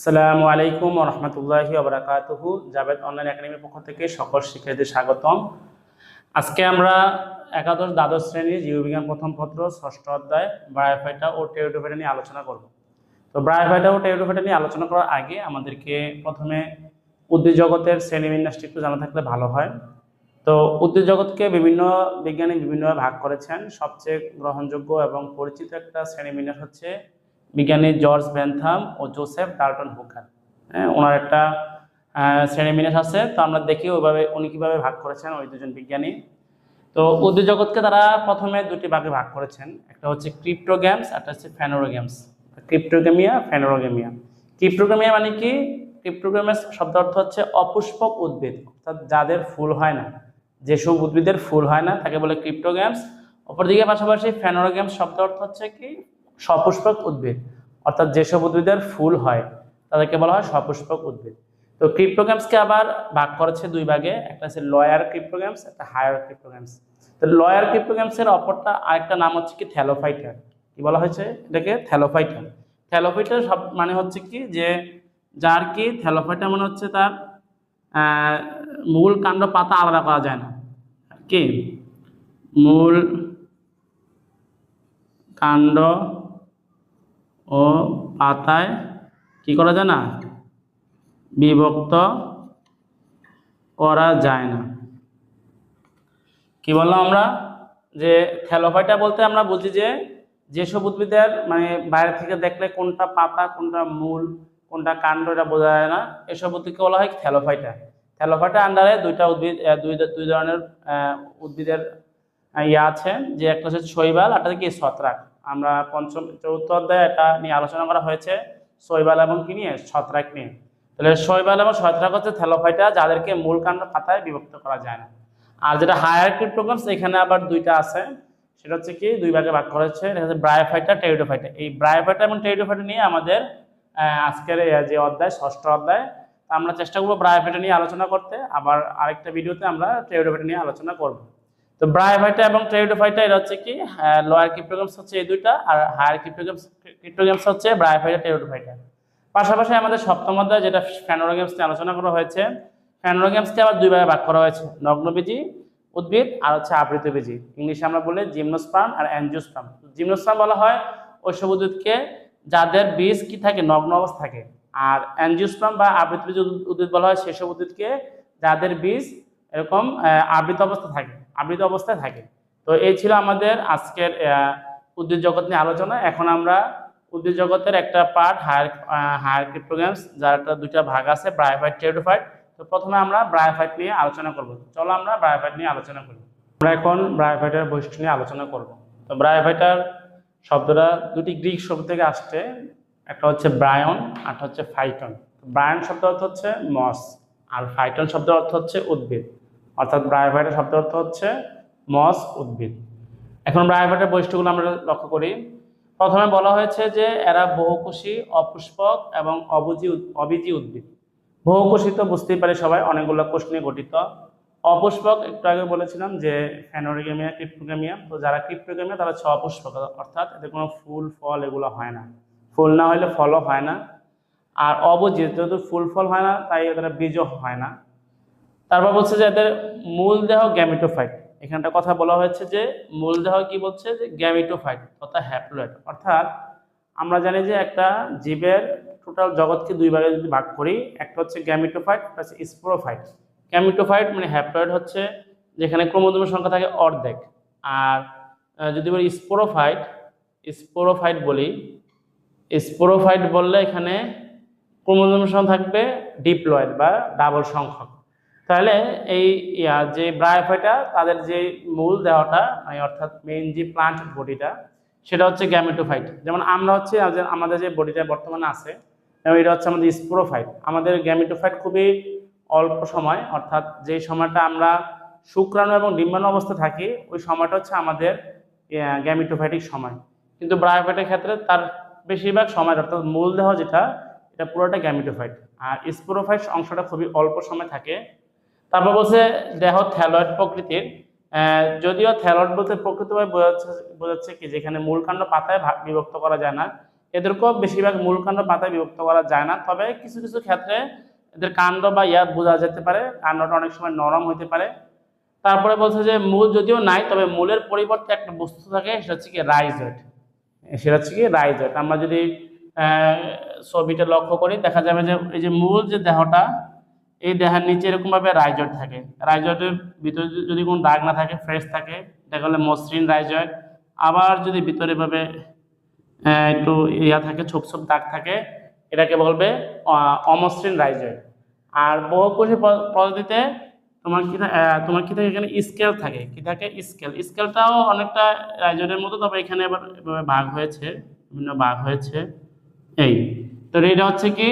আসসালামু আলাইকুম ওয়া রাহমাতুল্লাহি ওয়া বারাকাতুহু। জাভেদ অনলাইন একাডেমির পক্ষ থেকে সকল শিক্ষার্থীদের স্বাগতম। আজকে আমরা একাদশ দ্বাদশ শ্রেণীর জীববিজ্ঞান প্রথম পত্র ষষ্ঠ অধ্যায় ব্রায়োফাইটা ও টেরিডোফাইটা নিয়ে আলোচনা করব। তো ব্রায়োফাইটা ও টেরিডোফাইটা নিয়ে আলোচনা করার আগে আমাদেরকে প্রথমে উদ্ভিদ জগতের শ্রেণীবিন্যাসটি একটু জানা থাকলে ভালো হয়। তো উদ্ভিদ জগৎকে বিভিন্ন বিজ্ঞানী বিভিন্নভাবে ভাগ করেছেন। সবচেয়ে গ্রহণযোগ্য এবং পরিচিত একটা শ্রেণীবিন্যাস হচ্ছে বিজ্ঞানী জর্জ বেনথাম ও জোসেফ ডাল্টন হুকার। ওনার একটা শ্রেণীবিন্যাস আছে। তো আমরা দেখি ওইভাবে উনি কীভাবে ভাগ করেছেন ওই দুজন বিজ্ঞানী। তো উদ্ভিদ জগৎকে তারা প্রথমে দুটি ভাগে ভাগ করেছেন, একটা হচ্ছে ক্রিপ্টোগ্যামস, একটা হচ্ছে ফেনোরোগ্যামস। ক্রিপ্টোগ্যামিয়া, ফেনোরোগ্যামিয়া। ক্রিপ্টোগ্যামিয়া মানে কি? ক্রিপ্টোগ্যামের শব্দ অর্থ হচ্ছে অপুষ্পক উদ্ভিদ, অর্থাৎ যাদের ফুল হয় না, যেসব উদ্ভিদের ফুল হয় না তাকে বলে ক্রিপ্টোগ্যামস। অপরদিকে পাশাপাশি ফেনোরোগ্যামস শব্দ অর্থ হচ্ছে কি? সপুষ্পক উদ্ভিদ, অর্থাৎ যেসব উদ্ভিদের ফুল হয় তাদেরকে বলা হয় সপুষ্পক উদ্ভিদ। তো ক্রিপ্টোগ্যামসকে আবার ভাগ করেছে দুই ভাগে, একটা হচ্ছে লয়ার ক্রিপ্টোগ্যামস, একটা হায়ার ক্রিপ্টোগ্যামস। তো লয়ার ক্রিপ্টোগ্যামসের অপরটা আরেকটা নাম হচ্ছে কি? থ্যালোফাইটা। কি বলা হয়েছে এটাকে? থ্যালোফাইটা। থ্যালোফাইটা সব মানে হচ্ছে কি যে যার কি থ্যালোফাইটা মানে হচ্ছে তার মূল কাণ্ড পাতা আলাদা করা যায় না। কি মূল কাণ্ড ও পাতায় কি করা যায় না? বিভক্ত করা যায় না। কি বললাম আমরা? যে থ্যালোফাইটা বলতে আমরা বুঝি যে যেসব উদ্ভিদের মানে বাইরে থেকে দেখলে কোনটা পাতা, কোনটা মূল, কোনটা কাণ্ড এটা বোঝা যায় না, এসব উদ্ভিদকে বলা হয় থ্যালোফাইটা। থ্যালোফাইটা আন্ডারে দুইটা উদ্ভিদ, দুই ধরনের উদ্ভিদের আছে, যে একটা হচ্ছে শৈবাল, একটা কি ছত্রাক। আমরা চতুর্থ অধ্যায়ে এটা নিয়ে আলোচনা করা হয়েছে, শৈবাল এবং কি নিয়ে? ছত্রাক নিয়ে। তাহলে শৈবাল এবং ছত্রাক হচ্ছে থ্যালোফাইটা, যাদেরকে মূল কাণ্ড পাতায় বিভক্ত করা যায় না। আর যেটা হায়ার ক্রিপ্টোগ্যামস, এখানে আবার দুইটা আছে, সেটা হচ্ছে কি দুই ভাগে ভাগ করেছে, এটা হচ্ছে ব্রায়োফাইটা, টেরিডোফাইটা। এই ব্রায়োফাইটা এবং টেরিডোফাইটা নিয়ে আমাদের আজকের যে অধ্যায় ষষ্ঠ অধ্যায়, আমরা চেষ্টা করবো ব্রায়োফাইটা নিয়ে আলোচনা করতে, আবার আরেকটা ভিডিওতে আমরা টেরিডোফাইটা নিয়ে আলোচনা করব। তো ব্রায়োফাইটা এবং টেরিডোফাইটা এটা হচ্ছে কি লোয়ার ক্রিপ্টোগ্যামস হচ্ছে এই দুইটা, আর হায়ার ক্রিপ্টোগ্যামস হচ্ছে ব্রায়োফাইটা, টেরিডোফাইটা। পাশাপাশি আমাদের সপ্তম অধ্যায় যেটা ফেনোরোগ্যামস নিয়ে আলোচনা করা হয়েছে, ফেনোরোগ্যামসকে আবার দুই ভাগে ভাগ করা হয়েছে, নগ্নবীজি উদ্ভিদ আর হচ্ছে আবৃতবীজি। ইংলিশে আমরা বলি জিমনোস্পার্ম আর অ্যাঞ্জিওস্পার্ম। জিমনোস্পার্ম বলা হয় ওইসব উদ্ভিদকে যাদের বীজ কি থাকে? নগ্ন অবস্থা থাকে। আর অ্যাঞ্জিওস্পার্ম বা আবৃতবীজি উদ্ভিদ বলা হয় সেসব উদ্ভিদকে যাদের বীজ এরকম আবৃত অবস্থায় থাকে। তো এই ছিল আমাদের আজকের উদ্ভিদ জগৎ নিয়ে আলোচনা। এখন আমরা উদ্ভিদ জগতের একটা পার্ট হায়ার ক্রিপ্টোগ্যামস, যার একটা দুইটা ভাগ আছে, ব্রায়োফাইট, টেরিডোফাইট। তো প্রথমে আমরা ব্রায়োফাইট নিয়ে আলোচনা করব। চলো আমরা ব্রায়োফাইট নিয়ে আলোচনা করি। আমরা এখন ব্রায়োফাইটের বৈশিষ্ট্য নিয়ে আলোচনা করব। তো ব্রায়োফাইটার শব্দটা দুটি গ্রিক শব্দ থেকে আসছে, একটা হচ্ছে ব্রায়ন আর একটা হচ্ছে ফাইটন। ব্রায়ন শব্দ অর্থ হচ্ছে মস, আর ফাইটন শব্দ অর্থ হচ্ছে উদ্ভিদ, অর্থাৎ ব্রায়োফাইটার শব্দ অর্থ হচ্ছে মস, উদ্ভিদ। এখন ব্রায়োফাইটার বৈশিষ্ট্যগুলো আমরা লক্ষ্য করি। প্রথমে বলা হয়েছে যে এরা বহুকোষী, অপুষ্পক এবং অবীজী উদ্ভিদ। বহুকোষী তো বুঝতেই পারি সবাই, অনেকগুলো কোষ নিয়ে গঠিত। অপুষ্পক একটু আগে বলেছিলাম যে ফেনোরোগ্যামিয়া, ক্রিপ্টোগ্যামিয়া। তো যারা ক্রিপ্টোগ্যামিয়া তারা হচ্ছে অপুষ্পক, অর্থাৎ এদের কোনো ফুল ফল এগুলো হয় না, ফুল না হলে ফলও হয় না। আর অবীজী, যেহেতু ফুল ফল হয় না তাই এদের বীজও হয় না। তারপর বলছে যে এদের মূল দেহ গ্যামিটোফাইট। এখানটা কথা বলা হয়েছে যে মূল দেহ কি বলছে? যে গ্যামিটোফাইট অর্থাৎ হ্যাপ্লয়েড। অর্থাৎ আমরা জানি যে একটা জীবের টোটাল জগৎকে দুই ভাগে যদি ভাগ করি, একটা হচ্ছে গ্যামিটোফাইট, একটা হচ্ছে স্পোরোফাইট। গ্যামিটোফাইট মানে হ্যাপ্লয়েড হচ্ছে যেখানে ক্রোমোজোমের সংখ্যা থাকে অর্ধেক। আর যদি বলি স্পোরোফাইট বললে এখানে ক্রোমোজোমের সংখ্যা থাকবে ডিপ্লয়েড বা ডাবল সংখ্যক। তাহলে এই যে ব্রায়োফাইটা, তাদের যে মূল দেহটা মানে অর্থাৎ মেইন যে প্লান্ট বডিটা, সেটা হচ্ছে গ্যামেটোফাইট। যেমন আমরা হচ্ছে আমাদের যে বডিটা বর্তমানে আছে, এটা হচ্ছে আমাদের স্পোরোফাইট। আমাদের গ্যামেটোফাইট খুবই অল্প সময়, অর্থাৎ যে সময়টা আমরা শুক্রাণু এবং ডিম্বাণু অবস্থা থাকি, ওই সময়টা হচ্ছে আমাদের গ্যামেটোফাইটিক সময়। কিন্তু ব্রায়োফাইটের ক্ষেত্রে তার বেশিরভাগ সময়, অর্থাৎ মূল দেহ যেটা, এটা পুরোটা গ্যামেটোফাইট। আর স্পোরোফাইট অংশটা খুবই অল্প সময় থাকে। তারপর বলছে দেহ থ্যালয়েড প্রকৃতির। যদিও থ্যালয়েড বলতে প্রকৃতভাবে বোঝাচ্ছে কি যেখানে মূল কাণ্ড পাতায় বিভক্ত করা যায় না, এদেরকেও বেশিরভাগ মূল কাণ্ড পাতায় বিভক্ত করা যায় না, তবে কিছু কিছু ক্ষেত্রে এদের কাণ্ড বা ইয়া বোঝা যেতে পারে, কাণ্ডটা অনেক সময় নরম হতে পারে। তারপরে বলছে যে মূল যদিও নাই, তবে মূলের পরিবর্তে একটা বস্তু থাকে, সেটা হচ্ছে কি রাইজয়েড। সেটা হচ্ছে কি রাইজয়েড। আমরা যদি ছবিটা লক্ষ্য করি দেখা যাবে যে এই যে মূল যে দেহটা, এই দেহের নিচে এরকম ভাবে রাইজয়েড থাকে। রাইজয়েডের ভিতরে যদি কোনো দাগ না থাকে, ফ্রেশ থাকে, এটা হলে মসৃণ রাইজয়েড। আবার যদি ভিতরে ভাবে একটু ইয়া থাকে, ছোপ ছোপ দাগ থাকে, এটাকে বলবে অমসৃণ রাইজয়েড। আর বহুকোষী পদ্ধতিতে তোমার কি থাকে, এখানে স্কেল থাকে। কি থাকে? স্কেল। স্কেলটাও অনেকটা রাইজয়েডের মতো, তবে এখানে আবার এভাবে ভাগ হয়েছে, বিভিন্ন ভাগ হয়েছে। এই তো এটা হচ্ছে কি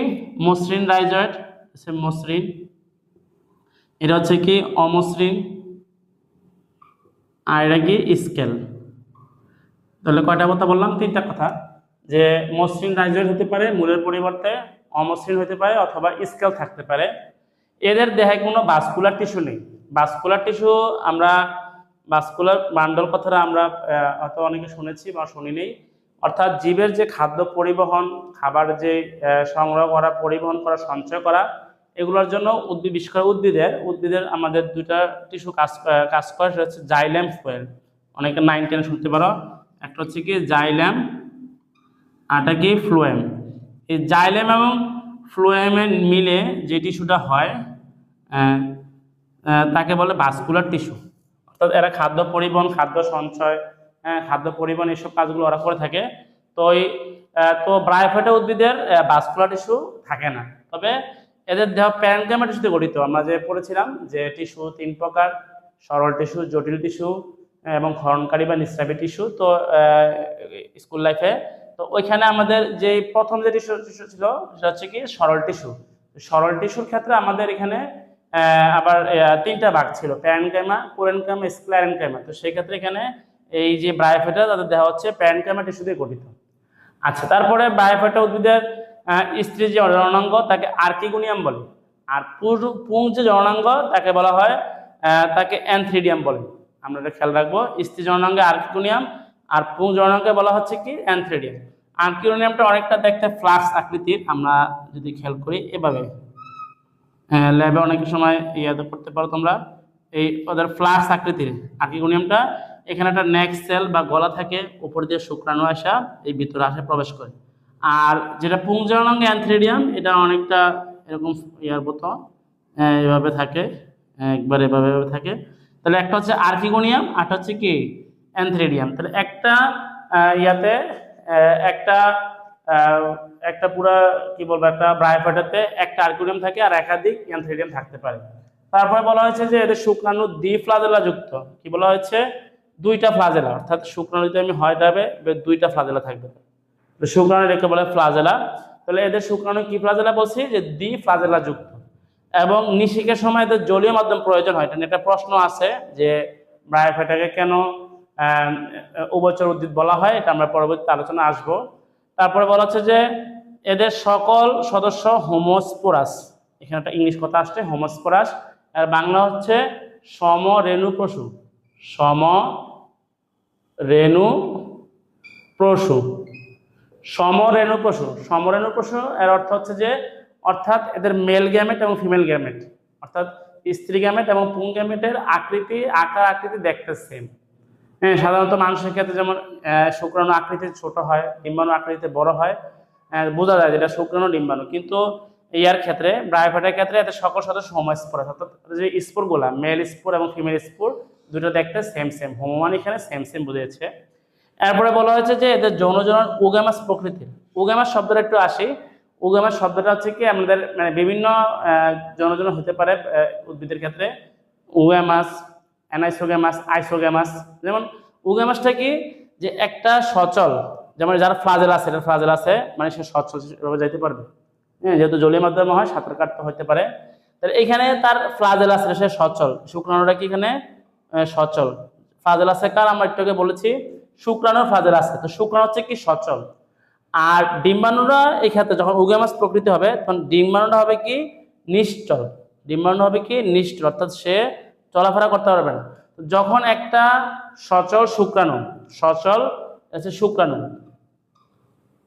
মসৃণ রাইজয়েড, মসৃণ। এটা হচ্ছে কি অমসৃণ, আর এটা কি স্কেল। তাহলে কয়টা কথা বললাম? 3টা কথা। যে মসৃণ রাইজয়েড হতে পারে মূলের পরিবর্তে, অমসৃণ হতে পারে, অথবা স্কেল থাকতে পারে। এদের দেহে কোনো ভাস্কুলার টিস্যু নেই। ভাস্কুলার টিস্যু আমরা ভাস্কুলার বান্ডল কথাটা আমরা হয়তো অনেকে শুনেছি বা শুনিনি। অর্থাৎ জীবের যে খাদ্য পরিবহন, খাবার যে সংগ্রহ করা, পরিবহন করা, সঞ্চয় করা, এগুলোর জন্য বিশেষ করে উদ্ভিদের আমাদের 2টা টিস্যু কাজ করে। সেটা হচ্ছে জাইলেম, ফ্লোয়েম। অনেকে 9-10 শুনতে পারো। একটা হচ্ছে কি জাইলেম, আরটা কি ফ্লোয়েম। এই জাইলেম এবং ফ্লোয়েমের মিলে যে টিস্যুটা হয় তাকে বলে ভাস্কুলার টিস্যু। অর্থাৎ এরা খাদ্য পরিবহন, খাদ্য সঞ্চয়, খাদ্য পরিবহন, এইসব কাজগুলো ওরা করে থাকে। তো ব্রায়োফাইটা উদ্ভিদের ভাস্কুলার টিস্যু থাকে না, তবে এদের দেহ প্যারেনকাইমা টিস্যুতে গঠিত। আমরা যে পড়েছিলাম যে টিস্যু 3 প্রকার: সরল টিস্যু, জটিল টিস্যু এবং ক্ষরণকারী বা নিঃস্রাবী টিস্যু। তো স্কুল লাইফে তো ওইখানে আমাদের যে প্রথম যে টিস্যু ছিল সেটা হচ্ছে কি সরল টিস্যু। সরল টিস্যুর ক্ষেত্রে আমাদের এখানে আবার 3টা ভাগ ছিল: প্যারেনকাইমা, কোরেনকাইমা, স্ক্লেরেনকাইমা। তো সেই ক্ষেত্রে এখানে এই যে ব্রায়োফাইটা, তাদের দেহ হচ্ছে প্যারেনকাইমা টিস্যু দিয়ে গঠিত। আচ্ছা, তারপরে ব্রায়োফাইটা উদ্ভিদের স্ত্রী যে জননাঙ্গ তাকে আর্কিগোনিয়াম বলে, আর পুং যে জননাঙ্গ তাকে বলা হয় তাকে অ্যানথ্রিডিয়াম বলে। আমরা এটা খেয়াল রাখবো, স্ত্রী জননাঙ্গে আর্কিগোনিয়াম আর পুং জননাঙ্গে বলা হচ্ছে কি অ্যানথ্রিডিয়াম। আর্কিগোনিয়ামটা অনেকটা দেখতে ফ্লাক্স আকৃতির, আমরা যদি খেয়াল করি এভাবে, ল্যাবে অনেক সময় ইয়াতে করতে পারো তোমরা, এই ওদের ফ্লাক্স আকৃতির আর্কিগোনিয়ামটা। এখানে একটা নেক সেল বা গলা থাকে, উপর দিয়ে শুক্রাণু আসা এই ভিতরে আসে, প্রবেশ করে। আর যেটা পুংজননাঙ্গ অ্যানথ্রিডিয়াম, এটা অনেকটা এরকম ইয়ার মতো এভাবে থাকে, একবার এভাবে থাকে। তাহলে একটা হচ্ছে আর্কিগোনিয়াম, আরটা হচ্ছে কি অ্যানথ্রিডিয়াম। তাহলে একটা ইয়াতে একটা একটা পুরা কি বলবো, একটা ব্রায়োফাইটাতে একটা আর্কিগোনিয়াম থাকে আর একাধিক অ্যানথ্রিডিয়াম থাকতে পারে। তারপরে বলা হয়েছে যে এদের শুক্রাণু দ্বিফ্লাজেলা যুক্ত। কি বলা হয়েছে? 2টা ফ্লাজেলা, অর্থাৎ শুক্রাণু যদি আমি হয় যাবে 2টা ফ্লাজেলা থাকবে। শুক্রাণু একে বলে ফ্লাজেলা। তাহলে এদের শুক্রাণু কি ফ্লাজেলা বলছি? যে দ্বিফ্লাজেলা যুক্ত। এবং নিষেকের সময় এদের জলীয় মাধ্যম প্রয়োজন হয়। এটা নিয়ে একটা প্রশ্ন আছে যে ব্রায়োফাইটাকে কেন উভচর উদ্ভিদ বলা হয়, এটা আমরা পরবর্তী আলোচনা আসবো। তারপরে বলা হচ্ছে যে এদের সকল সদস্য হোমোস্পোরাস। এখানে একটা ইংলিশ কথা আসছে, হোমোস্পোরাস। আর বাংলা হচ্ছে সমরেণুপ্রসূ। সমরেণুপ্রসূ। সমরেণুপ্রসূ এর অর্থ হচ্ছে যে, অর্থাৎ এদের মেল গ্যামেট এবং ফিমেল গ্যামেট, অর্থাৎ স্ত্রী গ্যামেট এবং পুং গ্যামেটের আকার আকৃতি দেখতে সেম। হ্যাঁ, সাধারণত মানুষের ক্ষেত্রে যেমন শুক্রাণু আকৃতি ছোট হয়, ডিম্বাণু আকৃতিতে বড় হয়, বোঝা যায় যেটা শুক্রাণু ডিম্বাণু। কিন্তু ইয়ার ক্ষেত্রে, ব্রায়োফাইটার ক্ষেত্রে এদের সকল সদস্য হোমোস্পোরাস, অর্থাৎ যে স্পোরগুলা, মেল স্পোর এবং ফিমেল স্পোর দুটো দেখতে সেম সেম। হোমো মানে এখানে সেম সেম বুঝিয়েছে। এরপরে বলা হয়েছে যে এদের যৌন জনন ওগ্যামাস প্রকৃতির। ওগ্যামাস শব্দটা একটু আসি। ওগ্যামাস শব্দটা হচ্ছে কি আমাদের মানে বিভিন্ন যৌন জনন হতে পারে উদ্ভিদের ক্ষেত্রে। ওগ্যামাস, অ্যানাইসোগ্যামাস, আইসোগ্যামাস। যেমন ওগ্যামাসটা কি, যে একটা সচল, যেমন যার ফ্লাজেল আছে, এটা ফ্লাজেল আছে মানে সে সচল যাইতে পারবে। হ্যাঁ, যেহেতু জলীয় মাধ্যমে হয়, সাঁতার কাটতে হতে পারে। তাহলে এখানে তার ফ্লাজেল আছে, সে সচল। শুক্রাণুটা কি এখানে সচল। ফ্লাজেল আছে কার, আমরা একটু আগে বলেছি শুক্রাণুর ফ্লাজেল আছে। তো শুক্রাণু হচ্ছে কি সচল। আর ডিম্বাণুরা এই ক্ষেত্রে যখন ওগ্যামাস প্রকৃতি হবে, তখন ডিম্বাণুটা হবে কি নিশ্চল। ডিম্বাণু হবে কি নিশ্চল, অর্থাৎ সে চলাফেরা করতে পারবে না। যখন একটা সচল শুক্রাণু, সচল আছে শুক্রাণু,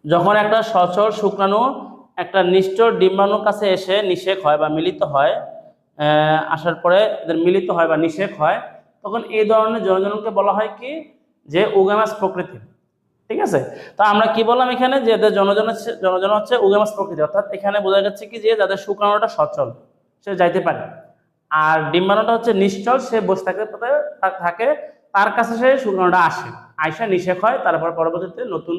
যখন একটা সচল শুক্রাণু একটা নিষ্ঠুর ডিম্বাণুর কাছে এসে নিষেক হয় বা মিলিত হয়, আসার পরে এদের মিলিত হয় বা নিষেক হয়, তখন এই ধরনের জনজননকে বলা হয় কি, যে উগামাস প্রকৃতি। ঠিক আছে, তো আমরা কি বললাম এখানে, যে এদের জনজন হচ্ছে উগামাস প্রকৃতি, অর্থাৎ এখানে বোঝা যাচ্ছে কি যে যাদের শুক্রাণুটা সচল সে যাইতে পারে, আর ডিম্বাণুটা হচ্ছে নিশ্চল, সে বসে থাকে, তার কাছে সে শুক্রাণুটা আসে, আইসা নিষেক হয়, তারপর পরবর্তীতে নতুন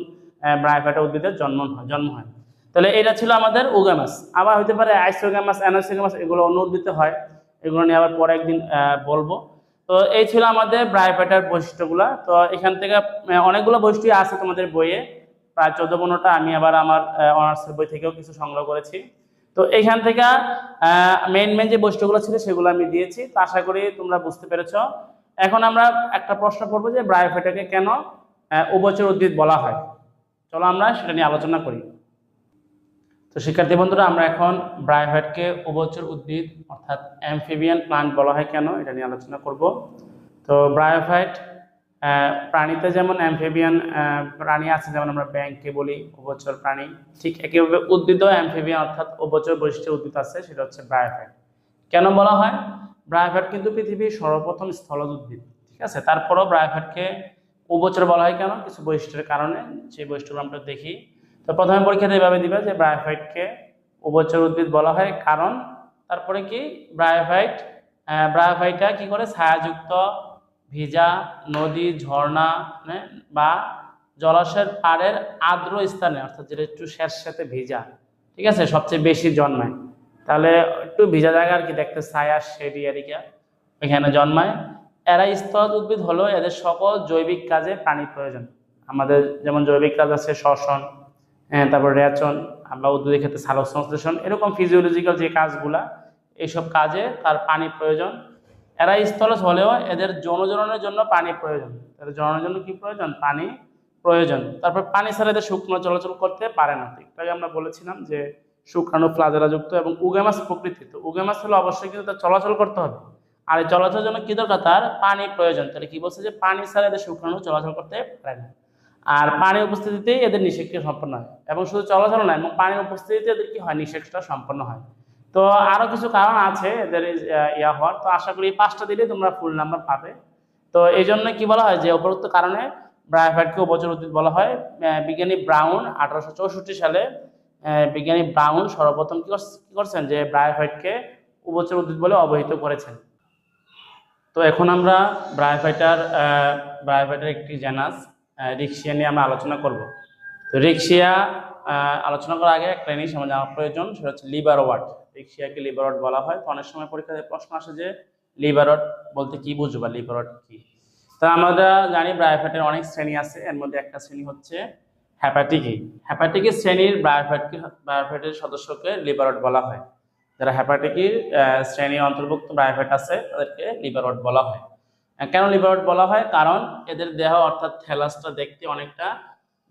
ব্রায়োফাইটা উদ্ভিদের জন্ম হয়। তাহলে এটা ছিল আমাদের উগামাস। আবার হতে পারে আইসোগামাস, অ্যানাসোগামাস, এগুলো অন্য উদ্ভিদে হয়, এগুলো নিয়ে আবার পরে একদিন বলবো। তো এই ছিল আমাদের ব্রায়োফাইটার বৈশিষ্ট্যগুলা। তো এখান থেকে অনেকগুলো বৈশিষ্ট্য আছে তোমাদের বইয়ে, প্রায় 14-15টা। আমি আবার আমার অনার্সের বই থেকেও কিছু সংগ্রহ করেছি। তো এখান থেকে মেইন যে বৈশিষ্ট্যগুলো ছিল সেগুলো আমি দিয়েছি। তো আশা করি তোমরা বুঝতে পেরেছ। এখন আমরা একটা প্রশ্ন করবো যে ব্রায়োফাইটাকে কেন উভচর উদ্ভিদ বলা হয়। চলো আমরা সেটা নিয়ে আলোচনা করি। তো শিক্ষার্থী বন্ধুরা, আমরা এখন ব্রায়োফাইটকে উভচর উদ্ভিদ অর্থাৎ অ্যামফিবিয়ান প্লান্ট বলা হয় কেন, এটা নিয়ে আলোচনা করব। তো ব্রায়োফাইট প্রাণীতে যেমন অ্যামফিবিয়ান প্রাণী আছে, যেমন আমরা ব্যাঙকে বলি উভচর প্রাণী, ঠিক একইভাবে উদ্ভিদও অ্যামফিবিয়ান অর্থাৎ উভচর বৈশিষ্ট্যের উদ্ভিদ আছে, সেটা হচ্ছে ব্রায়োফাইট। কেন বলা হয়? ব্রায়োফাইট কিন্তু পৃথিবীর সর্বপ্রথম স্থলজ উদ্ভিদ, ঠিক আছে। তারপরেও ব্রায়োফাইটকে উভচর বলা হয় কেন, কিছু বৈশিষ্ট্যের কারণে, সেই বৈশিষ্ট্যগুলো আমরা দেখি। তো প্রথমে পরীক্ষাতে এভাবে দিবে যে ব্রায়োফাইটকে উভচর উদ্ভিদ বলা হয় কারণ, তারপরে কি ব্রায়োফাইটা কি করে, ছায়াযুক্ত ভিজা নদী, ঝর্ণা বা জলাশয়ের পাড়ের আর্দ্র স্থানে, অর্থাৎ যেটা একটু স্যাঁতস্যাঁতে ভিজা, ঠিক আছে, সবচেয়ে বেশি জন্মায়। তাহলে একটু ভিজা জায়গা আর কি, দেখতে ছায়া শেডি এরিয়া, এখানে জন্মায়। এরা স্থলজ উদ্ভিদ হলো, এদের সকল জৈবিক কাজে পানি প্রয়োজন। আমাদের যেমন জৈবিক কাজ আছে শ্বসন, তারপর রেচন, আমরা উদ্ভিদের ক্ষেত্রে সালোক সংশ্লেষণ, এরকম ফিজিওলজিক্যাল যে কাজগুলা, এইসব কাজে তার পানি প্রয়োজন। এরা স্থলজ হলেও এদের যৌনজননের জন্য পানি প্রয়োজন। তাদের জননের জন্য কি প্রয়োজন? পানি প্রয়োজন। তারপর পানি ছাড়া এদের শুকনো চলাচল করতে পারে না। একটু আমরা বলেছিলাম যে শুক্রাণু ফ্লাজেলা যুক্ত এবং উগামাস প্রকৃতি। তো উগামাস হলে অবশ্যই কিন্তু তার চলাচল করতে হবে, আর এই চলাচলের জন্য কি দরকার? তার পানি প্রয়োজন। তাহলে কি বলছে যে পানি ছাড়া এদের শুক্রাণু চলাচল করতে পারে না, আর পানির উপস্থিতিতেই এদের নিষেকক্রিয়া সম্পন্ন হয়। এবং শুধু চলাচল নয়, এবং পানির উপস্থিতিতে এদের কি হয়? নিষেকটা সম্পন্ন হয়। তো আরো কিছু কারণ আছে এদের ইয়া হওয়ার। তো আশা করি 5টা দিলে তোমরা ফুল নাম্বার পাবে। তো এই জন্য কি বলা হয়, যে উপরোক্ত কারণে ব্রায়োফাইটকে উভচর উদ্ভিদ বলা হয়। বিজ্ঞানী ব্রাউন 1864 সালে বিজ্ঞানী ব্রাউন সর্বপ্রথম কি করছেন, যে ব্রায়োফাইটকে উভচর উদ্ভিদ বলে অবহিত করেছেন। তো এখন আমরা ব্রায়োফাইটার একটি জেনাস রিক্সিয়া নিয়ে আমরা আলোচনা করব। তো রিক্সিয়া আলোচনা করার আগে একটা জিনিস আমার জানা প্রয়োজন, সেটা হচ্ছে লিবারওয়ার্ড। রিক্সিয়াকে লিবারওয়ার্ড বলা হয়। তো অনেক সময় পরীক্ষায় প্রশ্ন আসে যে লিবারওয়ার্ড বলতে কি বুঝবা, লিবারওয়ার্ড কি? তো আমরা জানি ব্রায়োফাইটের অনেক শ্রেণী আছে, এর মধ্যে একটা শ্রেণী হচ্ছে হ্যাপাটিকি। হ্যাপাটিকি শ্রেণীর ব্রায়োফাইটের সদস্যকে লিবারওয়ার্ড বলা হয়। যারা হ্যাপাটিকির শ্রেণীর অন্তর্ভুক্ত ব্রায়োফাইট আছে তাদেরকে লিবারওয়ার্ড বলা হয়। কেন লিবারওয়ার্ড বলা হয়? কারণ এদের দেহ অর্থাৎ থ্যালাসটা দেখতে অনেকটা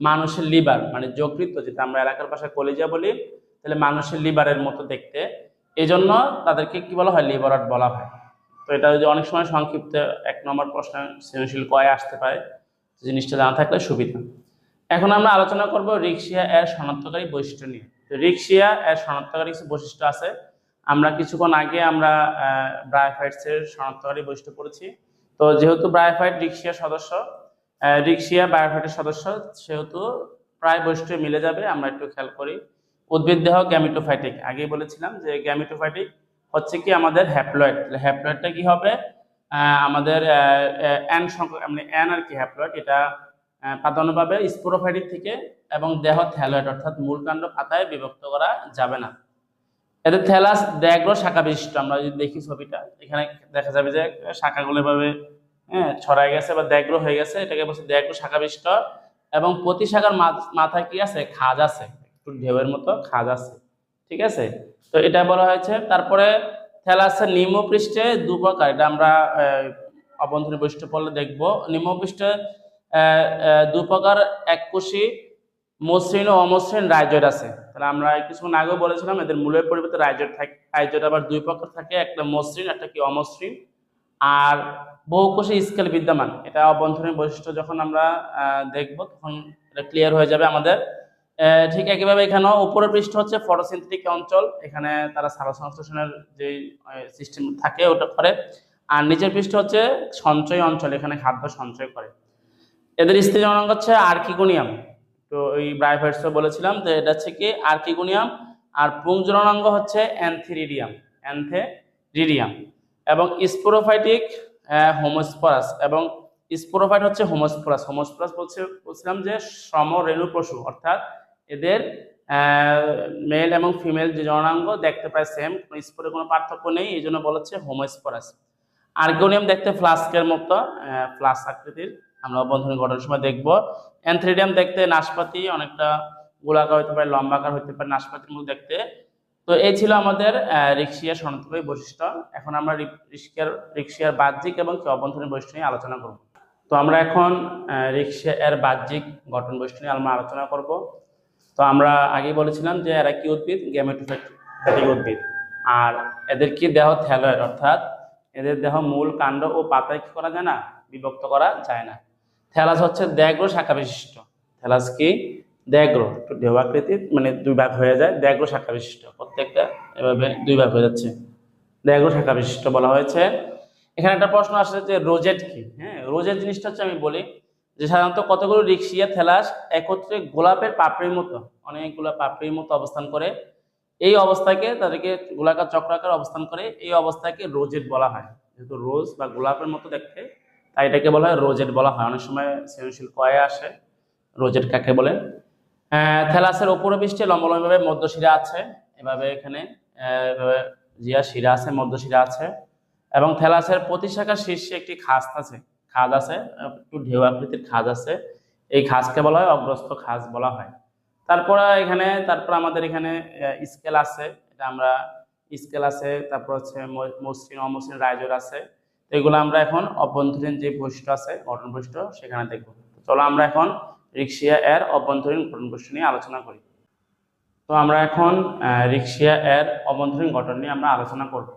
মানুষের লিভার, মানে যকৃৎ, যেটা আমরা এলাকার ভাষায় কলিজা বলি, তাহলে মানুষের লিভারের মতো দেখতে, এই জন্য তাদেরকে কি বলা হয়? লিবারওয়ার্ড বলা হয়। তো এটা যদি অনেক সময় সংক্ষিপ্ত 1 নম্বর প্রশ্ন সৃজনশীল কয়ে আসতে পারে, জিনিসটা জানা থাকলে সুবিধা। এখন আমরা আলোচনা করব রিক্সিয়া এর শনাক্তকারী বৈশিষ্ট্য নিয়ে। তো রিক্সিয়া এর শনাক্তকারী কিছু বৈশিষ্ট্য আছে। আমরা কিছুক্ষণ আগে আমরা ব্রায়োফাইটসের শনাক্তকারী বৈশিষ্ট্য পড়েছি। তো যেহেতু ব্রায়োফাইট রিক্সিয়া সদস্য, রিক্সিয়া ব্রায়োফাইটের সদস্য, সেহেতু প্রায় বৈশিষ্ট্য মিলে যাবে। আমরা একটু খেয়াল করি। উদ্ভিদ দেহ গ্যামিটোফাইটিক, আগেই বলেছিলাম যে গ্যামিটোফাইটিক হচ্ছে কি আমাদের হ্যাপ্লয়েড। হ্যাপ্লয়েডটা কি হবে? আমাদের এন সংখ্যক, মানে এন আর কি হ্যাপ্লয়েড, এটা প্রাধান্যভাবে স্পোরোফাইটিক থেকে, এবং দেহ থ্যালয়েড অর্থাৎ মূলকাণ্ড পাতায় বিভক্ত করা যাবে না। এদের থ্যালাস দ্যাগ্র শাখা বিশিষ্ট। আমরা যদি দেখি ছবিটা, এখানে দেখা যাবে যে শাখাগুলো এভাবে ছড়ায় গেছে বা দ্যাগ্র হয়ে গেছে, এটাকে বলছে দ্যাগ্র শাখা বিশিষ্ট। এবং প্রতি শাখার মাথায় কি আছে? খাজ আছে, একটু ঢেউয়ের মতো খাজ আছে, ঠিক আছে। তো এটা বলা হয়েছে। তারপরে থ্যালাসের নিম্নপৃষ্ঠে 2 প্রকার, এটা আমরা অভ্যন্তরীণ বৈশিষ্ট্য পড়লে দেখবো। নিম্নপৃষ্ঠে 2 প্রকার এককোষী মসৃণ ও অমসৃণ রাইজয়েড আছে। তাহলে আমরা কিছুক্ষণ আগেও বলেছিলাম এদের মূলের পরিবর্তে রাইজয়েড থাকে। রাইজয়েড আবার 2 প্রকার থাকে, একটা মসৃণ, একটা কি অমসৃণ। আর বহুকোষী স্কেল বিদ্যমান, এটা অভ্যন্তরীণ বৈশিষ্ট্য যখন আমরা দেখব তখন এটা ক্লিয়ার হয়ে যাবে আমাদের। ঠিক একইভাবে এখানেও উপরের পৃষ্ঠ হচ্ছে ফটোসিনথেটিক অঞ্চল, এখানে তারা সালোকসংশ্লেষণের যে সিস্টেম থাকে ওটা করে। আর নিচের পৃষ্ঠ হচ্ছে সঞ্চয় অঞ্চল, এখানে খাদ্য সঞ্চয় করে। এদের স্ত্রী জননাঙ্গ হচ্ছে আর্কিগোনিয়াম। তো ওই ব্রায়োফাইটসে বলেছিলাম যে এটা হচ্ছে কি আর্কিগোনিয়াম। আর পুংজননাঙ্গ হচ্ছে অ্যান্থেরিডিয়াম, অ্যান্থেরিডিয়াম। এবং স্পোরোফাইটিক হোমোস্পোরাস, এবং স্পোরোফাইট হচ্ছে হোমোস্পোরাস। হোমোস্পোরাস বলছিলাম যে সমরেণু পশু, অর্থাৎ এদের মেল এবং ফিমেল যে জননাঙ্গ দেখতে প্রায় সেম, স্পোরে কোনো পার্থক্য নেই, এই জন্য বলা হচ্ছে হোমোস্পোরাস। আর্গোনিয়াম দেখতে ফ্লাস্কের মতো, ফ্লাস্ক আকৃতির, আমরা অভ্যন্তরীণ গঠনের সময় দেখব। অ্যান্থেরিডিয়াম দেখতে নাশপাতি, অনেকটা গোলাকার হতে পারে, লম্বাকার হতে পারে, নাশপাতির মতো দেখতে। তো এই ছিল আমাদের রিক্সিয়ার শনাক্তকারী বৈশিষ্ট্য। এখন আমরা রিক্সিয়ার বাহ্যিক এবং অভ্যন্তরীণ বৈশিষ্ট্য নিয়ে আলোচনা করব। তো আমরা এখন রিক্সিয়ার বাহ্যিক গঠন বৈশিষ্ট্য নিয়ে আমরা আলোচনা করব। তো আমরা আগেই বলেছিলাম যে এরা কি উদ্ভিদ, গ্যামেটোফাইটিক উদ্ভিদ। আর এদের কি দেহ থ্যালয়েড, অর্থাৎ এদের দেহ মূল, কাণ্ড ও পাতায় কি করা যায় না, বিভক্ত করা যায় না। থ্যালাস হচ্ছে দ্যাগ্র শাখা বিশিষ্ট। থ্যালাস কি দ্যাগ্র, একটু ঢেউ আকৃতির, মানে দুই ভাগ হয়ে যায়, দ্যাগ্র শাখা বিশিষ্ট, প্রত্যেকটা এভাবে দুই ভাগ হয়ে যাচ্ছে, দ্যাগ্র শাখা বিশিষ্ট বলা হয়েছে। এখানে একটা প্রশ্ন আসে যে রোজেট কি। হ্যাঁ, রোজেট জিনিসটা হচ্ছে, আমি বলি যে সাধারণত কতগুলো রিক্সিয়া থ্যালাস একত্রে গোলাপের পাপড়ির মতো, অনেকগুলো পাপড়ির মতো অবস্থান করে। এই অবস্থাকে, তাদেরকে গোলাকার চক্রাকার অবস্থান করে, এই অবস্থাকে রোজেট বলা হয়। যেহেতু রোজ বা গোলাপের মতো দেখতে, তাই এটাকে বলা হয় রোজেট বলা হয়। অনেক সময় সৃজনশীল কয়ে আসে রোজেট কাকে বলে। থ্যালাসের উপরে পৃষ্ঠে লম্বলম্বভাবে মধ্যশিরা আছে, এভাবে এখানে জিয়া শিরা আছে, মধ্যশিরা আছে। এবং থ্যালাসের প্রতিশাখার শীর্ষে একটি খাঁজ আছে, একটু ঢেউ আকৃতির খাঁজ আছে। এই খাঁজকে বলা হয় অগ্রস্থ খাঁজ বলা হয়। তারপর আমাদের এখানে স্কেল আছে, এটা আমরা স্কেল আছে, তারপর হচ্ছে মসৃণ, অমসৃণ, রাইজর আছে। তো এগুলো আমরা এখন অভ্যন্তরীণ যে বৈশিষ্ট্য আছে, গঠন বৈশিষ্ট্য, সেখানে দেখব। চলো আমরা এখন রিক্সিয়া এর অভ্যন্তরীণ গঠন বৈশিষ্ট্য নিয়ে আলোচনা করি। তো আমরা এখন রিক্সিয়া এর অভ্যন্তরীণ গঠন নিয়ে আমরা আলোচনা করব।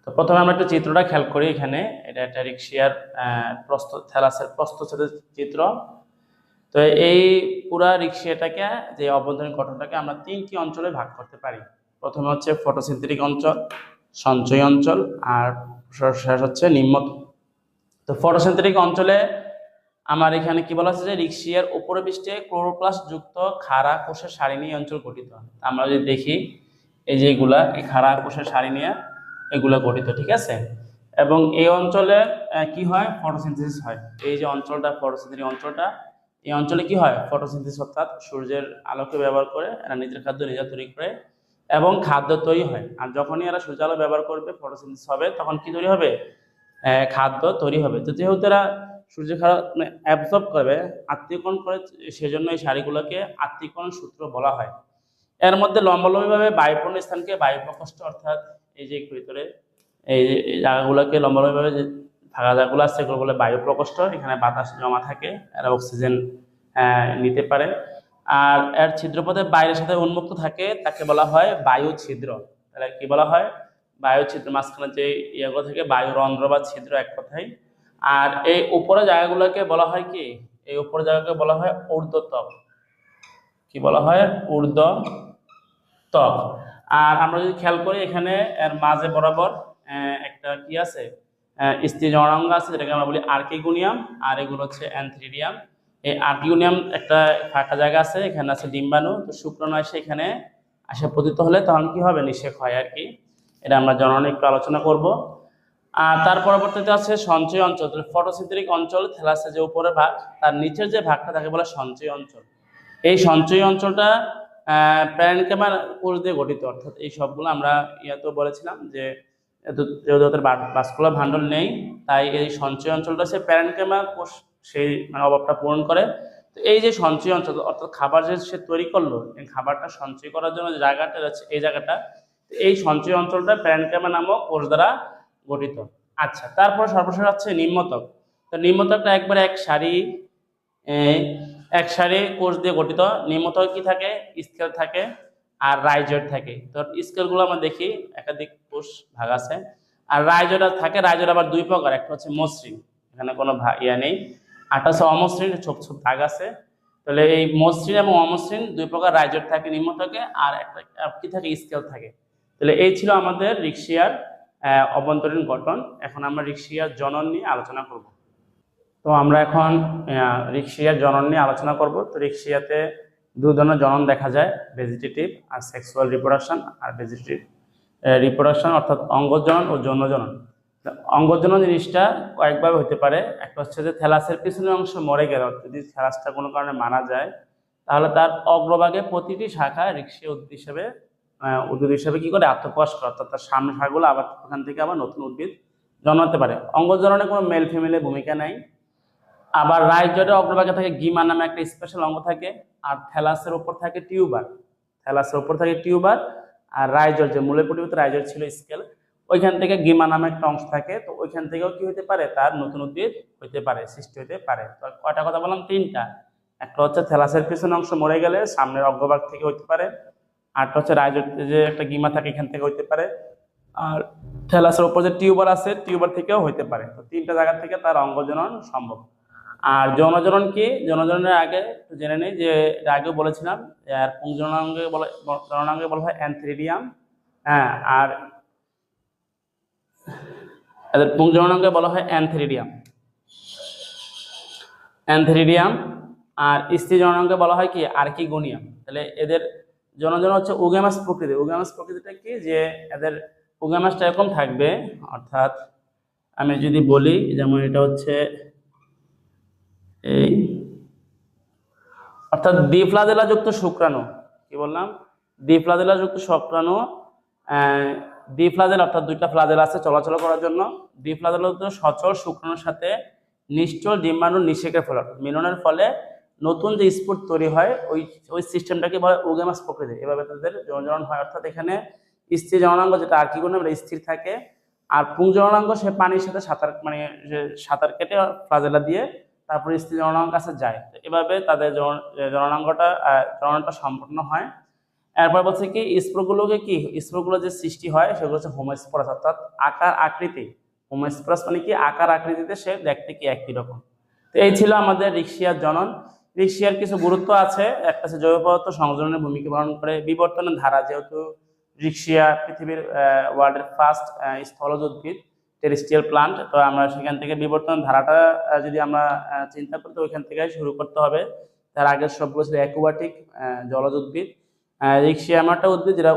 তো প্রথমে আমরা একটু চিত্রটা খেয়াল করি। এখানে এটা একটা রিক্সিয়ার থ্যালাসের প্রস্থচ্ছেদের চিত্র। তো এই পুরা রিক্সিয়াটাকে, যে অভ্যন্তরীণ গঠনটাকে আমরা তিনটি অঞ্চলে ভাগ করতে পারি। প্রথমে হচ্ছে ফটোসিনথেটিক অঞ্চল, সঞ্চয় অঞ্চল, আর শেষ হচ্ছে নিম্নত। তো ফটোসিনথেটিক অঞ্চলে আমার এখানে কি বলা হচ্ছে যে রিক্সিয়ার উপরে পৃষ্ঠে ক্লোরোপ্লাস্ট যুক্ত খাড়া কোষের সারি নিয়ে অঞ্চল গঠিত। আমরা যদি দেখি, এই যে এগুলা, এই খাড়া কোষের সারি নিয়ে এগুলো গঠিত, ঠিক আছে। এবং এই অঞ্চলে কি হয়, ফটোসিনথেসিস হয়। এই যে অঞ্চলটা, ফটোসিনথেটিক অঞ্চলটা, এই অঞ্চলে কি হয়, ফটোসিনথেসিস, অর্থাৎ সূর্যের আলোকে ব্যবহার করে এরা নিজের খাদ্য নিজে তৈরি করে এবং খাদ্য তৈরি হয়। আর যখনই এরা সূর্য আলো ব্যবহার করবে, ফটোসিনথেসিস হবে, তখন কি তৈরি হবে, খাদ্য তৈরি হবে। তো যেহেতু এরা সূর্যের খাদ্য অ্যাবজর্ব করবে, আত্তীকরণ করে, সেজন্য এই সারিগুলোকে আত্তীকরণ সূত্র বলা হয়। এর মধ্যে লম্বালম্বিভাবে বায়ুপূর্ণ স্থানকে বায়ু প্রকোষ্ঠ, অর্থাৎ এই যে ভিতরে এই জায়গাগুলোকে লম্বালম্বিভাবে যে ফাঁকা জায়গাগুলো আছে, সেগুলো বলে বায়ু প্রকোষ্ঠ। এখানে বাতাস জমা থাকে, এরা অক্সিজেন নিতে পারে। আর এর ছিদ্রপথে বাইরের সাথে উন্মুক্ত থাকে, তাকে বলা হয় বায়ু ছিদ্র। তাহলে কি বলা হয়, বায়ু ছিদ্র। মাঝখানে যে ইয়েগুলো থেকে বায়ু রন্ধ্র বা ছিদ্র, এক কথায়। আর এই উপরে জায়গাগুলোকে বলা হয় কি, এই উপরে জায়গাকে বলা হয় ঊর্ধ্বতক। কি বলা হয়, ঊর্ধ্বতক। আর আমরা যদি খেয়াল করি, এখানে এর মাঝে বরাবর একটা কি আছে, স্ত্রী জননাঙ্গ আছে, যেটাকে আমরা বলি আর্কিগোনিয়াম। আর এগুলো হচ্ছে অ্যান্থেরিডিয়াম। এই আর্কিগোনিয়াম একটা ফাঁকা জায়গা আছে, এখানে আছে ডিম্বাণু। তো শুক্রাণু এসে এখানে আসে পতিত হলে তখন কি হবে, নিষেক হয় আর কি। এটা আমরা জননে একটু আলোচনা করব। আর তার পরবর্তীতে আছে সঞ্চয় অঞ্চল। ফটোসিনথেটিক অঞ্চল, থ্যালাসের যে উপরের ভাগ, তার নিচের যে ভাগটা তাকে বলে সঞ্চয় অঞ্চল। এই সঞ্চয় অঞ্চলটা প্যারেনকাইমা কোষ দিয়ে গঠিত, অর্থাৎ এই সবগুলো আমরা ইয়াতেও বলেছিলাম যে যেহেতু ওদের ভাস্কুলার ভান্ডল নেই, তাই এই সঞ্চয় অঞ্চলটা হচ্ছে প্যারেনকাইমা কোষ সেই মানে অভাবটা পূরণ করে। তো এই যে সঞ্চয় অঞ্চল, অর্থাৎ খাবার যে সে তৈরি করলো, এই খাবারটা সঞ্চয় করার জন্য যে জায়গাটা আছে, এই জায়গাটা, এই সঞ্চয় অঞ্চলটা প্যারেনকাইমা নামক কোষ দ্বারা গঠিত। আচ্ছা, তারপর সর্বশেষ হচ্ছে নিম্নতক। তো নিম্নতকটা একবারে এক সারি কোষ দিয়ে গঠিত। নিম্নতক কি থাকে, স্কেল থাকে আর রাইজয়েড থাকে। তো স্কেলগুলো আমরা দেখি, একাধিক কোষ ভাগ আছে। আর রাইজয়েড থাকে, রাইজয়েড আবার দুই প্রকার, একটা হচ্ছে মসৃণ, এখানে কোনো ইয়া নেই। আরটা হচ্ছে অমসৃণ, ছোপ ছোপ দাগ আছে। তাহলে এই মসৃণ এবং অমসৃণ দুই প্রকার রাইজর থাকে, নিম্ন থাকে, আর একটা কি থাকে, স্কেল থাকে। তাহলে এই ছিল আমাদের রিক্সিয়ার অভ্যন্তরীণ গঠন। এখন আমরা রিক্সিয়ার জনন নিয়ে আলোচনা করব। তো আমরা এখন রিক্সিয়ার জনন নিয়ে আলোচনা করব। তো রিক্সিয়াতে দুই ধরনের জনন দেখা যায়, ভেজিটেটিভ আর সেক্সুয়াল রিপ্রোডাকশন। আর ভেজিটেটিভ রিপ্রোডাকশন অর্থাৎ অঙ্গজনন ও যৌনজনন। অঙ্গজনন জিনিসটা কয়েকভাবে হতে পারে। একটা হচ্ছে যে থ্যালাসের পিছনের অংশ মরে গেল, যদি থ্যালাসটা কোনো কারণে মারা যায়, তাহলে তার অগ্রভাগে প্রতিটি শাখা রিক্সিয়া উদ্ভিদ হিসেবে কি করে আত্মপ্রকাশ করে, অর্থাৎ তার সামনের শাখাগুলো আবার ওখান থেকে আবার নতুন উদ্ভিদ জন্মাতে পারে। অঙ্গজননে কোনো মেল ফিমেলের ভূমিকা নাই। আবার রাইজরের অগ্রভাগে থাকে গিমা নামে একটা স্পেশাল অঙ্গ থাকে, আর থ্যালাসের উপর থাকে টিউবার। থ্যালাসের উপর থাকে টিউবার, আর রাইজর যে মূলের পরিবর্তে রাইজর ছিল স্কেল, ওইখান থেকে গিমা নামে একটা অংশ থাকে। তো ওইখান থেকেও কি হতে পারে, তার নতুন উদ্ভিদ হইতে পারে, সৃষ্টি হতে পারে। তো কয়টা কথা বললাম, তিনটা। একটা হচ্ছে থ্যালাসের পিছনের অংশ মরে গেলে সামনের অগ্রভাগ থেকে হইতে পারে, আরটা হচ্ছে রাইজর যে একটা গিমা থাকে এখান থেকে হইতে পারে, আর থ্যালাসের উপর যে টিউবার আছে টিউবার থেকেও হইতে পারে। তো তিনটা জায়গা থেকে তার অঙ্গজনন সম্ভব। আর যৌনজনন কি, যৌনজননের আগে একটু জেনে নেই যে আগেও বলেছিলাম, আর জননাঙ্গে বলা হয় অ্যানথেরিডিয়াম। হ্যাঁ, আর এদের পুংজননাঙ্গে বলা হয় অ্যানথেরিডিয়াম। আর স্ত্রী জননাঙ্গে বলা হয় কি আর্কিগোনিয়াম। তাহলে এদের জনজন হচ্ছে উগামাস প্রকৃতি। উগামাস প্রকৃতিটা কি, যে এদের উগামাসটা এরকম থাকবে, অর্থাৎ আমি যদি বলি যেমন এটা হচ্ছে এই, অর্থাৎ দ্বিফ্লাজেলা যুক্ত শুক্রাণু। কি বললাম, দ্বিফ্লাজেলা যুক্ত শুক্রাণু। দ্বিফ্লাজেল অর্থাৎ দুইটা ফ্লাজেল আছে চলাচল করার জন্য। দ্বিফ্লাজেলা যুক্ত সচল শুক্রাণুর সাথে নিশ্চল ডিম্বাণু নিষেকের ফলে মিলনের ফলে নতুন যে স্পোর তৈরি হয়, ওই সিস্টেমটাকে বলে উগামাস প্রকৃতি। এভাবে তাদের যৌনজনন হয়। অর্থাৎ এখানে স্ত্রী জননাঙ্গ যেটা আর্কিগোনিয়াম স্থির থাকে, আর পুংজননাঙ্গ সে পানির সাথে সাঁতার কেটে ফ্লাজেলা দিয়ে তারপরে স্ত্রী জননাঙ্গ কাছে যায়। এভাবে তাদের জননটা সম্পন্ন হয়। এরপর বলছে কি স্পোরগুলোকে কি, স্পোরগুলো যে সৃষ্টি হয় সেগুলো হচ্ছে হোমোস্পোরাস, অর্থাৎ আকার আকৃতি। হোমোস্পোরাস মানে কি আকার আকৃতিতে সে দেখতে কি একই রকম। তো এই ছিল আমাদের রিক্সিয়ার জনন। রিক্সিয়ার কিছু গুরুত্ব আছে। একটা হচ্ছে জৈব পদার্থ সংযোজনের ভূমিকা পালন করে, বিবর্তনের ধারা, যেহেতু রিক্সিয়া পৃথিবীর ওয়ার্ল্ডের ফার্স্ট স্থলজ উদ্ভিদ, টেরেস্ট্রিয়াল প্লান্ট। তো আমরা সেখান থেকে বিবর্তন ধারাটা যদি আমরা চিন্তা করি, তো ওইখান থেকে শুরু করতে হবে। তার আগের সবগুলো ছিল অ্যাকুয়াটিক জলজ উদ্ভিদ। রিক্সিয়া এমন একটা উদ্ভিদ যেটা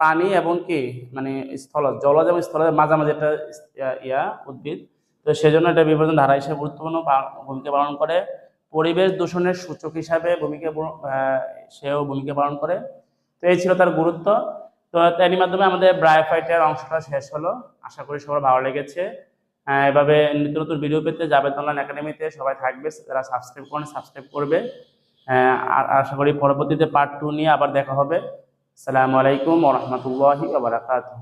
প্রাণী এবং কি মানে জলজ এবং স্থলজের মাঝামাঝি একটা উদ্ভিদ। তো সেজন্য এটা বিবর্তন ধারা হিসেবে গুরুত্বপূর্ণ ভূমিকা পালন করে। পরিবেশ দূষণের সূচক হিসাবে সেও ভূমিকা পালন করে। তো এই ছিল তার গুরুত্ব। তো এরই মাধ্যমে আমাদের ব্রায়োফাইটের অংশটা শেষ হলো। আশা করি সবার ভালো লেগেছে। এভাবে নিত্য নতুন ভিডিও পেতে জাবেদ অনলাইন একাডেমিতে সবাই থাকবে, যারা সাবস্ক্রাইব করবে। আর আশা করি পরবর্তীতে পার্ট 2 নিয়ে আবার দেখা হবে। আসসালামু আলাইকুম ওয়া রাহমাতুল্লাহি ওয়া বারাকাতুহু।